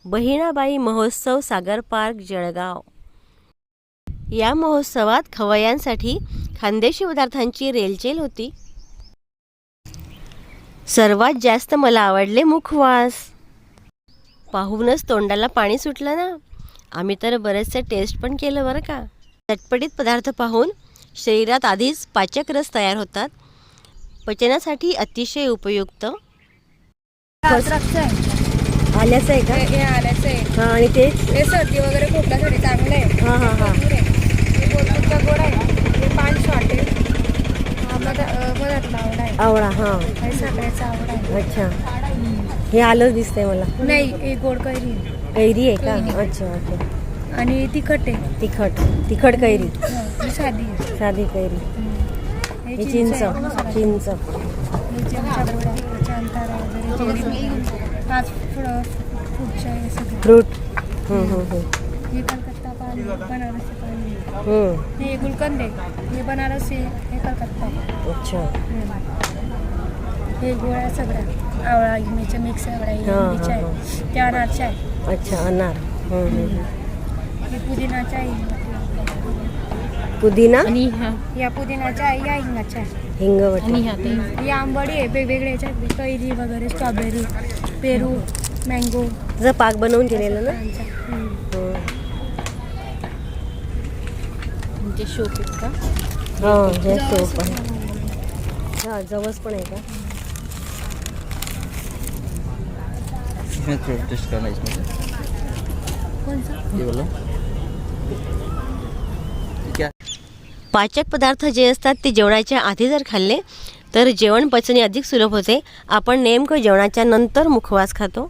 बहिणाबाई महोत्सव सागर पार्क जळगाव। या महोत्सवात खवय्यांसाठी खानदेशी पदार्थांची रेलचेल होती। सर्वात जास्त मला आवडले मुखवास। पाहूनच तोंडाला पाणी सुटलं ना। आम्ही तर बरेचसे टेस्ट पण केलं बरं का। चटपटीत पदार्थ पाहून शरीरात आधीच पाचक रस तयार होतात। पचनासाठी अतिशय उपयुक्त। आल्याचं आहे का? हे आल्याचं आहे। हां, आणि ते हे सर्दी वगैरे खोकल्यासाठी चांगलं आहे। हां हां हां हे बोलपूरचा गोड आहे। हे पान शॉट आहे। मधातला आवडा आहे। आवळा, हां, हे साखरेचा आवडा आहे। अच्छा। हे आलं दिसतंय मला। नाही, हे गोड कैरी आहे। कैरी आहे का? अच्छा ओके। आणि तिखट आहे। तिखट कैरी, ही साधी आहे। साधी कैरी। हे हे चिंच आहे। चिंच हे चमचा गोड आहे। त्याच्या अंतारा वगैरे जेली वगैरे 5 फ्रूटच्या आहे सगळं। फ्रूट। हे कलकत्ता पान, बनारसी पान। हे गुलकंद आहे। हे बनारसी, हे कलकत्ता। अच्छा। हे गोळ्या सगळ्या आवळा इमेच्या मिक्स सगळ्या इमलीच्या आहे। त्या अनारच्या आहे। अच्छा, अनार। हे पुदिनाच्या आहे। पुदिना, या पुदिनाच्या आहे, या हिंगाच्या आहे। हिंगवटी। ही आंबडी आहे वेगवेगळ्या याच्यात, कैरी वगैरे, स्ट्रॉबेरी, पेरू, मँगो। जर पाक बनवून केलेलं ना। ते शोप का? हां, हे सोप आहे। हां, जवस पण आहे का? इसमें टेस्ट करना इसमें कौन सा? ये वाला क्या? पाचक पदार्थ जे असतात ते जेवणाच्या आधी जर खाल्ले तर जेवण पचनी अधिक सुलभ होते। आपण नेमकं जेवणाच्या नंतर मुखवास खातो।